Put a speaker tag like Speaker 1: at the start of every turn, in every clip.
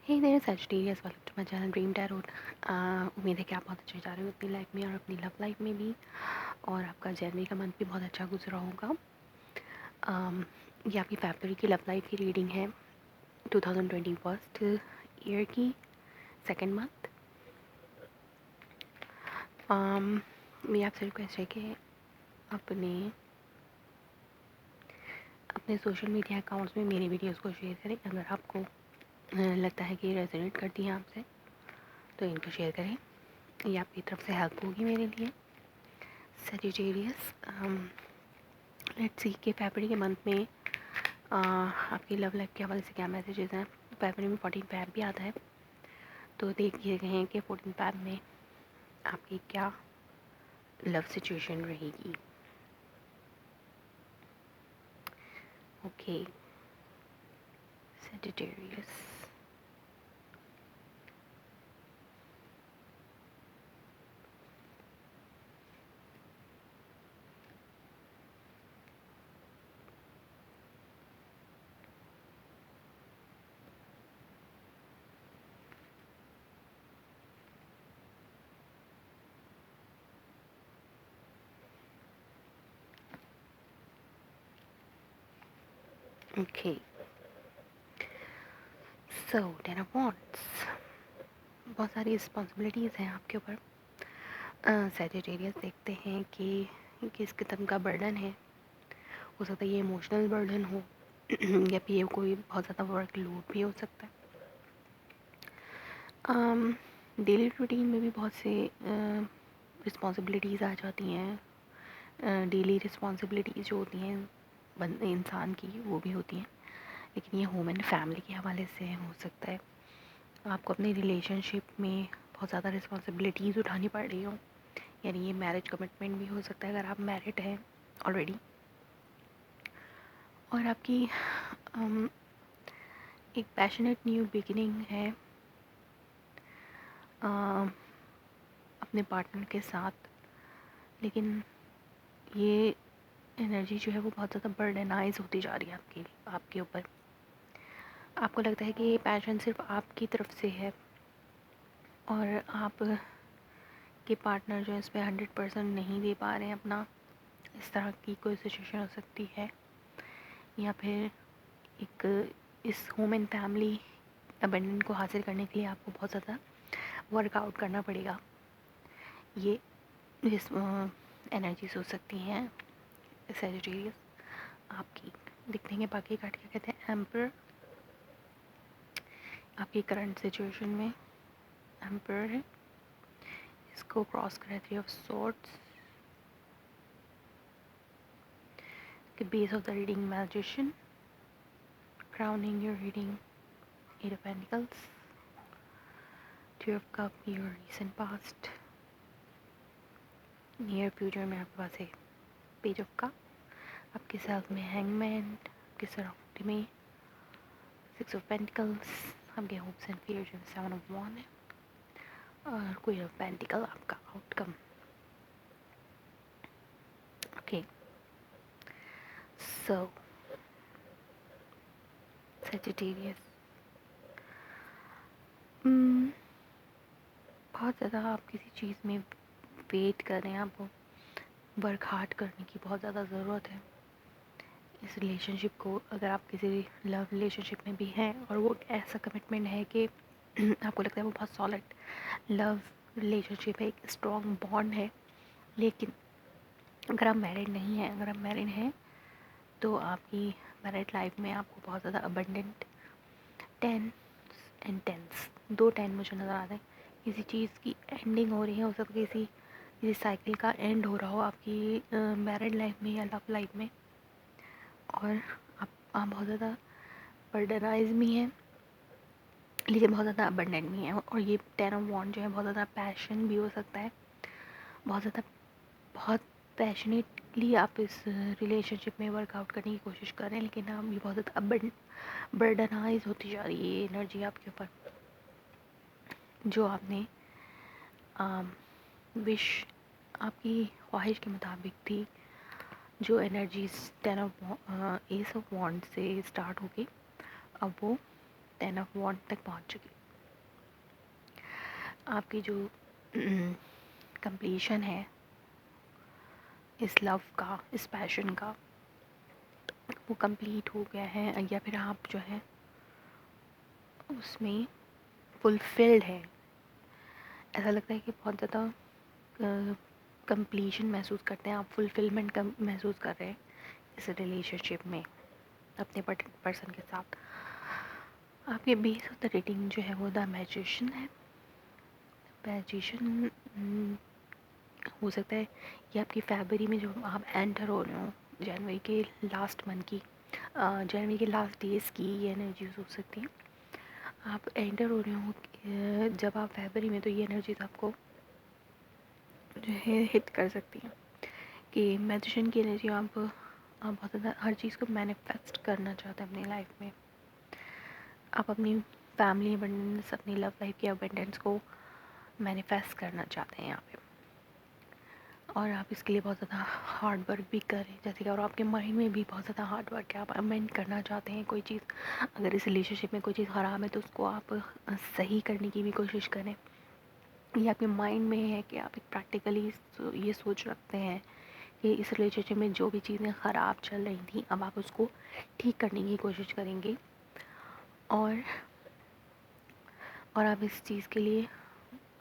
Speaker 1: Hey there Sagittarius, welcome to my channel dream tarot. उम्मीद है कि आप बहुत अच्छे जा रहे हो अपनी लाइफ में और अपनी लव लाइफ में भी, और आपका जनवरी का मंथ भी बहुत अच्छा गुजरा होगा। ये आपकी फरवरी की लव लाइफ की रीडिंग है 2021 ईयर की सेकेंड मंथ। मेरी आपसे रिक्वेस्ट है कि अपने अपने सोशल मीडिया अकाउंट्स में मेरी वीडियोस को शेयर करें। अगर आपको लगता है कि रेजोनेट करती हैं आपसे तो इनको शेयर करें, ये आपकी तरफ से हेल्प होगी मेरे लिए। सजिटेरियस, लेट्स सी कि फरवरी के मंथ में आपकी लव लाइफ के हवाले से क्या मैसेजेस हैं। फरवरी में 14 फैब भी आता है, तो देखिए गए कि 14 फैब में आपकी क्या लव सिचुएशन रहेगी। Okay Sagittarius, okay so 10 of wands, बहुत सारी रिस्पॉन्सिबिलिटीज़ हैं आपके ऊपर। सजिटेरियस, देखते हैं कि किस किस्म का बर्डन है। हो सकता है ये इमोशनल बर्डन हो या फिर ये कोई बहुत ज़्यादा वर्क लोड भी हो सकता है। डेली रूटीन में भी बहुत से रिस्पॉन्सिबिलिटीज़ आ जाती हैं। डेली रिस्पॉन्सिबिलिटीज़ जो होती हैं बंदे इंसान की, वो भी होती हैं, लेकिन ये होम एंड फैमिली के हवाले से हो सकता है आपको अपने रिलेशनशिप में बहुत ज़्यादा रिस्पॉन्सिबिलिटीज़ उठानी पड़ रही हो। यानी ये मैरिज कमिटमेंट भी हो सकता है अगर आप मैरिड हैं ऑलरेडी, और आपकी एक पैशनेट न्यू बिगिनिंग है अपने पार्टनर के साथ। लेकिन ये एनर्जी जो है वो बहुत ज़्यादा बर्डनाइज होती जा रही है आपके ऊपर। आपको लगता है कि ये पैशन सिर्फ आपकी तरफ से है और आप के पार्टनर जो है इस पर 100% नहीं दे पा रहे हैं अपना। इस तरह की कोई सिचुएशन हो सकती है, या फिर एक इस होम एंड फैमिली अबेंडेंट को हासिल करने के लिए आपको बहुत ज़्यादा वर्कआउट करना पड़ेगा। ये इस एनर्जीज हो सकती हैं सैजिटेरियस आपकी। दिखते हैं बाकी कार्ड क्या कहते हैं। एम्पर, आपकी करंट सिचुएशन में एम्पर है, इसको क्रॉस करें 3 ऑफ सॉर्ड्स के base of the reading magician, crowning your reading 8 of Pentacles, 2 of Cups, your recent past, near future में आपके पास है पेज ऑफ कप, आपके सेल्फ में हैंगमैन, आपके सराउंडिंग में 6 ऑफ पेंटिकल्स, आपके होप्स एंड फियर्स में 7 ऑफ वॉन्ड है, और क्वीन ऑफ पेंटिकल आपका आउटकम। ओके सो सजिटेरियस, बहुत ज़्यादा आप किसी चीज़ में वेट कर रहे हैं, आपको वर्क हार्ड करने की बहुत ज़्यादा ज़रूरत है इस रिलेशनशिप को। अगर आप किसी लव रिलेशनशिप में भी हैं और वो ऐसा कमिटमेंट है कि आपको लगता है वो बहुत सॉलिड लव रिलेशनशिप है, एक स्ट्रॉन्ग बॉन्ड है, लेकिन अगर आप मैरिड नहीं हैं, अगर आप मैरिड हैं तो आपकी मैरिड लाइफ में आपको बहुत ज़्यादा अबंडेंट 10 एंड 10, 2 10 मुझे नज़र आ रहे हैं। किसी चीज़ की एंडिंग हो रही है, हो सकता है किसी साइकिल का एंड हो रहा हो आपकी मैरिड लाइफ में या लव लाइफ में, और आप बहुत ज़्यादा बर्डनाइज भी हैं लेकिन बहुत ज़्यादा अबंडेंट भी हैं। और ये 10 ऑफ वॉन्ड जो है बहुत ज़्यादा पैशन भी हो सकता है, बहुत पैशनेटली आप इस रिलेशनशिप में वर्कआउट करने की कोशिश कर रहे हैं, लेकिन आप ये बहुत ज़्यादा बर्डनाइज होती जा रही है ये एनर्जी आपके ऊपर। जो आपने विश आपकी ख्वाहिश के मुताबिक थी, जो एनर्जीज 10 ऑफ एस ऑफ वॉन्ड से स्टार्ट होगी, अब वो 10 ऑफ वॉन्ड तक पहुंच चुकी। आपकी जो कंप्लीशन है इस लव का, इस पैशन का, वो कंप्लीट हो गया है, या फिर आप जो है उसमें फुलफिल्ड है। ऐसा लगता है कि बहुत ज़्यादा कंप्लीशन महसूस करते हैं आप, फुलफिलमेंट का महसूस कर रहे हैं इस रिलेशनशिप में अपने पर्सन के साथ। आपके बेस ऑफ द रेटिंग जो है वो द मैजिशियन है। मैजिशियन हो सकता है कि आपकी फरवरी में जो आप एंटर हो रहे हो, जनवरी के लास्ट मंथ की, जनवरी के लास्ट डेज़ की ये एनर्जीज हो सकती हैं। आप एंटर हो रहे हो जब आप फरवरी में, तो ये एनर्जीज आपको जो है हिट कर सकती हैं कि मैजिशियन की एनर्जी आप बहुत ज़्यादा हर चीज़ को मैनिफेस्ट करना चाहते हैं अपनी लाइफ में। आप अपनी फैमिली अबंडेंस, अपनी लव लाइफ की अबंडेंस को मैनिफेस्ट करना चाहते हैं यहाँ पे, और आप इसके लिए बहुत ज़्यादा हार्ड वर्क भी करें जैसे कि, और आपके माइंड में भी बहुत ज़्यादा हार्ड वर्क है। आप अमेंड करना चाहते हैं कोई चीज़, अगर इस रिलेशनशिप में कोई चीज़ ख़राब है तो उसको आप सही करने की भी कोशिश करें। ये आपके माइंड में है कि आप एक प्रैक्टिकली ये सोच रखते हैं कि इस रिलेशनशिप में जो भी चीज़ें ख़राब चल रही थी अब आप उसको ठीक करने की कोशिश करेंगे, और आप इस चीज़ के लिए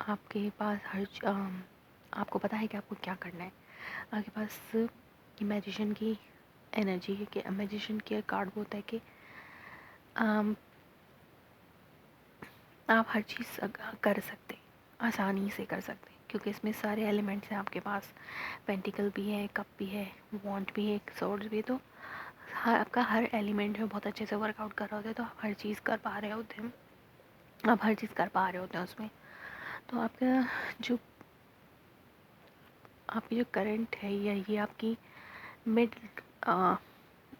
Speaker 1: आपके पास आपको पता है कि आपको क्या करना है। आपके पास मैजिशियन की एनर्जी है कि मैजिशियन के कार्ड होता है कि आप हर चीज़ कर सकते, आसानी से कर सकते, क्योंकि इसमें सारे एलिमेंट्स हैं आपके पास। पेंटिकल भी है, कप भी है, वॉन्ड भी है, सॉर्ड्स भी है, तो आपका हर एलिमेंट है बहुत अच्छे से वर्कआउट कर रहे होते हैं, तो आप हर चीज़ कर पा रहे होते हैं, आप हर चीज़ कर पा रहे होते हैं उसमें। तो जो आपकी जो करंट है, या ये आपकी mid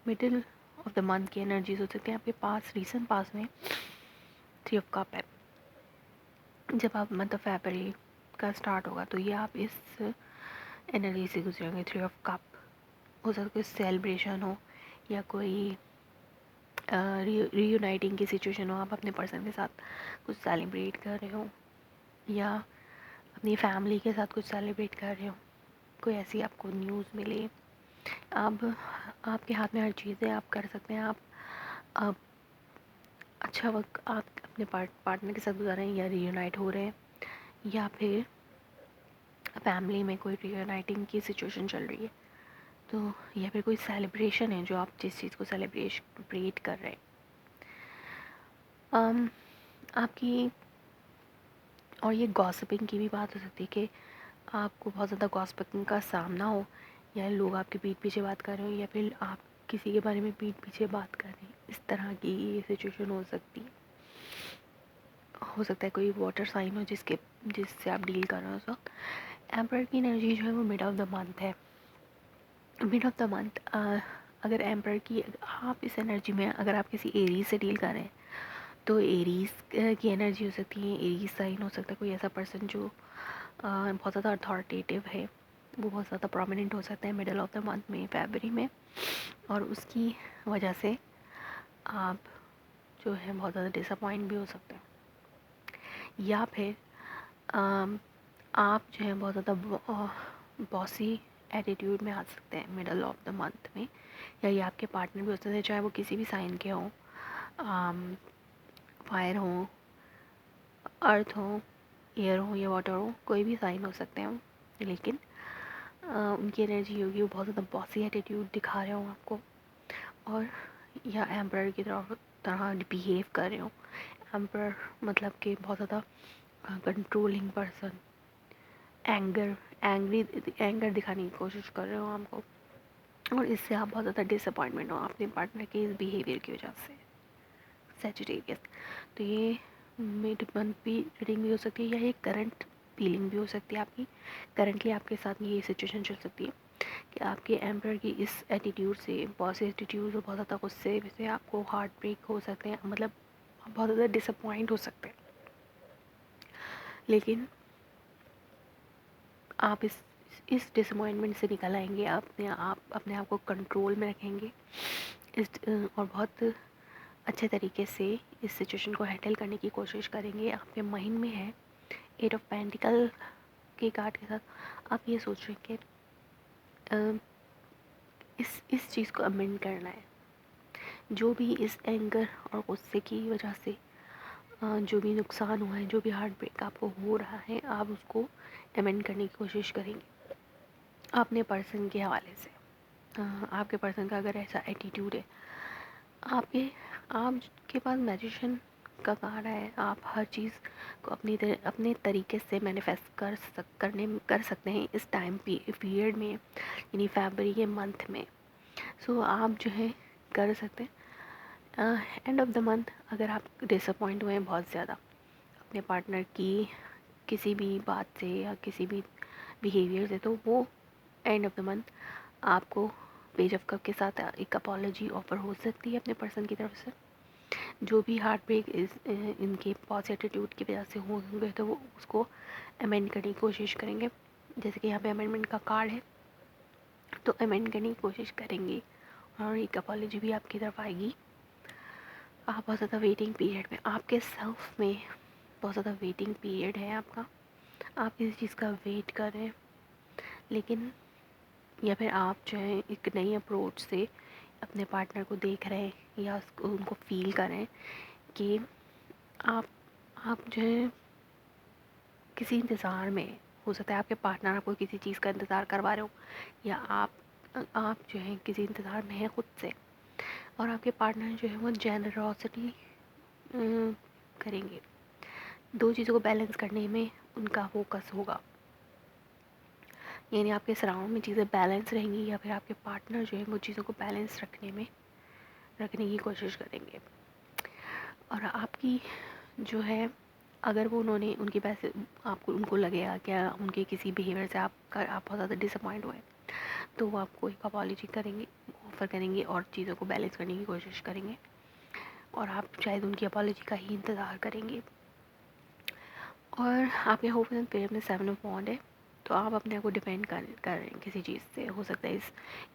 Speaker 1: middle of the month की एनर्जीज हो सकती है। आपके पास रीसेंट पास में 3 ऑफ कप है। जब आप मतलब फरवरी का स्टार्ट होगा तो ये आप इस एनर्जी से गुजरेंगे। 3 ऑफ कप हो सकता है कोई सेलिब्रेशन हो, या कोई रीयूनाइटिंग की सिचुएशन हो, आप अपने पर्सन के साथ कुछ सेलिब्रेट कर रहे हो, या अपनी फैमिली के साथ कुछ सेलिब्रेट कर रहे हो, कोई ऐसी आपको न्यूज़ मिले। अब आपके हाथ में हर चीज़ है, आप कर सकते हैं। आप अच्छा वक्त आप अपने पार्टनर के साथ गुजार रहे हैं, या रीयूनाइट हो रहे हैं, या फिर फैमिली में कोई रीयूनाइटिंग की सिचुएशन चल रही है, तो या फिर कोई सेलिब्रेशन है जो आप जिस चीज़ को सेलिब्रेट कर रहे हैं। आपकी और ये गॉसिपिंग की भी बात हो सकती है कि आपको बहुत ज़्यादा गॉसिपिंग का सामना हो, या लोग आपके पीठ पीछे बात कर रहे हो, या फिर आप किसी के बारे में पीठ पीछे बात कर रहे हैं। इस तरह की ये सिचुएशन हो सकती है। हो सकता है कोई वाटर साइन हो जिससे आप डील कर रहे हो उस वक्त। एम्पर की एनर्जी जो है वो मिड ऑफ द मंथ है। मिड ऑफ द मंथ अगर एम्पर की आप इस एनर्जी में अगर आप किसी एरीज से डील कर रहे हैं तो एरीज की एनर्जी हो सकती है। एरीज साइन हो सकता है कोई ऐसा पर्सन जो बहुत ज़्यादा अथॉरिटेटिव है, वो बहुत ज़्यादा प्रोमिनेंट हो सकता है मिडल ऑफ द मंथ में, फरवरी में, और उसकी वजह से आप जो है बहुत ज़्यादा डिसअपॉइंट भी हो सकते हैं। या फिर आप जो है बहुत ज़्यादा बॉसी एटीट्यूड में आ सकते हैं मिडल ऑफ द मंथ में, या ये आपके पार्टनर भी हो सकते हैं, चाहे वो किसी भी साइन के हों, फायर हो, अर्थ हो, एयर हो, या वाटर हो, कोई भी साइन हो सकते हैं, लेकिन उनकी एनर्जी होगी वो बहुत ज़्यादा बॉसी एटीट्यूड दिखा रहे हो आपको, और या एम्पर की तरह बिहेव कर रहे हो। एम्पर मतलब कि बहुत ज़्यादा कंट्रोलिंग पर्सन, एंगर दिखाने की कोशिश कर रहे हो हमको, और इससे आप बहुत ज़्यादा डिसअपॉइंटमेंट हो अपने पार्टनर के इस बिहेवियर की वजह से। सैजिटेरियस, तो ये मिड मंथ भी रीडिंग भी हो सकती है, या ये करंट फीलिंग भी हो सकती है आपकी। करंटली आपके साथ ये सिचुएशन चल सकती है कि आपके एम्पर की इस एटीट्यूड से, बॉस एटीट्यूड और बहुत ज़्यादा गुस्से से आपको हार्ट ब्रेक हो सकते हैं, मतलब बहुत ज़्यादा डिसअपॉइंट हो सकते हैं। लेकिन आप इस डिसअपॉइंटमेंट से निकल आएंगे, अपने आप को कंट्रोल में रखेंगे और बहुत अच्छे तरीके से इस सिचुएशन को हैंडल करने की कोशिश करेंगे। आपके माइंड में है 8 ऑफ पेंटिकल के कार्ड के साथ आप ये सोच रहे हैं कि इस चीज़ को अमेंड करना है। जो भी इस एंगर और गुस्से की वजह से जो भी नुकसान हुआ है, जो भी हार्ट ब्रेक आपको हो रहा है, आप उसको अमेंड करने की कोशिश करेंगे अपने पर्सन के हवाले से। आपके पर्सन का अगर ऐसा एटीट्यूड है, आपके पास मैजिशियन का कार्ड है, आप हर चीज़ को अपने तरीके से मैनिफेस्ट कर सकते हैं इस टाइम पीरियड में, यानी फरवरी के मंथ में। सो आप जो है कर सकते हैं। एंड ऑफ द मंथ अगर आप डिसअपॉइंट हुए हैं बहुत ज़्यादा अपने पार्टनर की किसी भी बात से या किसी भी बिहेवियर से, तो वो एंड ऑफ द मंथ आपको पेज ऑफ कप के साथ एक अपॉलॉजी ऑफर हो सकती है अपने पर्सन की तरफ से। जो भी हार्ट ब्रेक इनके पॉज एटीट्यूड की वजह से होंगे, तो वो उसको अमेंड करने की कोशिश करेंगे। जैसे कि यहाँ पे अमेंडमेंट का कार्ड है, तो अमेंड करने की कोशिश करेंगे और एक अपॉलॉजी भी आपकी तरफ आएगी। आप बहुत ज़्यादा वेटिंग पीरियड में, आपके सेल्फ में बहुत ज़्यादा वेटिंग पीरियड है आपका। आप किसी चीज़ का वेट कर रहे हैं, लेकिन या फिर आप जो है एक नई अप्रोच से अपने पार्टनर को देख रहे हैं या उनको फील कर रहे हैं कि आप जो है किसी इंतज़ार में। हो सकता है आपके पार्टनर आपको किसी चीज़ का इंतज़ार करवा रहे हो, या आप जो है किसी इंतज़ार में हैं खुद से, और आपके पार्टनर जो है वो जेनरॉसिटी करेंगे। दो चीज़ों को बैलेंस करने में उनका फोकस होगा, यानी आपके सराउंड में चीज़ें बैलेंस रहेंगी, या फिर आपके पार्टनर जो है वो चीज़ों को बैलेंस रखने की कोशिश करेंगे। और आपकी जो है, अगर वो उनकी पैसे आपको उनको लगेगा क्या उनके किसी बिहेवियर से आप बहुत ज़्यादा डिसअपॉइंट हुए, तो वो आपको एक अपॉलॉजी करेंगे, ऑफ़र करेंगे और चीज़ों को बैलेंस करने की कोशिश करेंगे, और आप शायद उनकी अपॉलॉजी का ही इंतज़ार करेंगे। और आपके होप एंड फेयर में 7 ऑफ वॉन्ड है, तो आप अपने आप को डिपेंड कर रहे हैं किसी चीज़ से। हो सकता है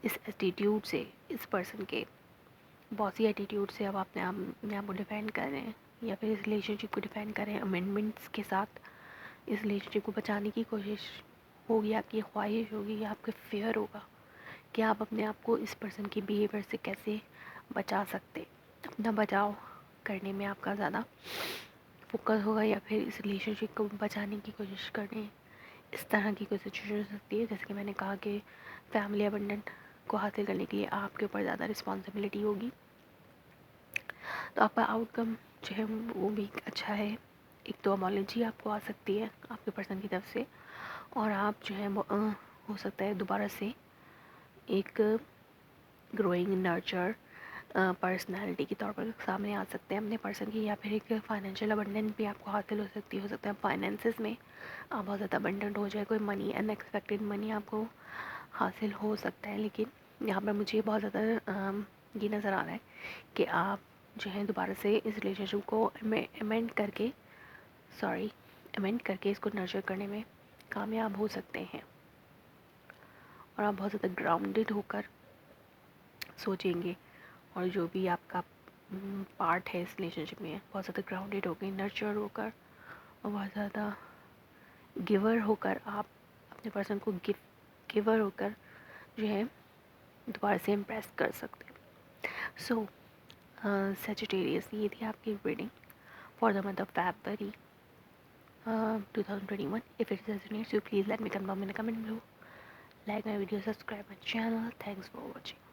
Speaker 1: इस एटीट्यूड से, इस पर्सन के बॉसी एटीट्यूड से अब अपने आप को डिफेंड कर रहे हैं, या फिर इस रिलेशनशिप को डिफेंड कर रहे हैं अमेंडमेंट्स के साथ। इस रिलेशनशिप को बचाने की कोशिश होगी, आपकी ख्वाहिश होगी, या आपके फेयर होगा कि आप अपने आप को इस पर्सन के बिहेवियर से कैसे बचा सकते। अपना बचाव करने में आपका ज़्यादा फोकस होगा, या फिर इस रिलेशनशिप को बचाने की कोशिश करने, इस तरह की कोई सिचुएशन हो सकती है। जैसे कि मैंने कहा कि फैमिली अबंडेंट को हासिल करने के लिए आपके ऊपर ज़्यादा रिस्पॉन्सिबिलिटी होगी, तो आपका आउटकम जो है वो भी अच्छा है। एक तो अपॉलॉजी आपको आ सकती है आपके पर्सन की तरफ से, और आप जो है हो सकता है दोबारा से एक ग्रोइंग नर्चर पर्सनालिटी के तौर पर सामने आ सकते हैं अपने पर्सन की, या फिर एक फाइनेंशियल अबंडेंट भी आपको हासिल हो सकता है फाइनेंसेस में आप बहुत ज़्यादा अबंडेंट हो जाए, कोई मनी अनएक्सपेक्टेड मनी आपको हासिल हो सकता है। लेकिन यहाँ पर मुझे बहुत ज़्यादा ये नज़र आ रहा है कि आप जो है दोबारा से इस रिलेशनशिप को अमेंड करके इसको नर्चर करने में कामयाब हो सकते हैं, और आप बहुत ज़्यादा ग्राउंडेड होकर सोचेंगे, और जो भी आपका पार्ट है इस रिलेशनशिप में बहुत ज़्यादा ग्राउंडेड होकर, नर्चर होकर, और बहुत ज़्यादा गिवर होकर आप अपने पर्सन को गिवर होकर जो है दोबारा से इम्प्रेस कर सकते हैं। सो सजिटेरियस, ये थी आपकी reading for the month of February 2021. If it resonates, you please let me confirm in the comment below. Like my video, subscribe my channel. Thanks for watching.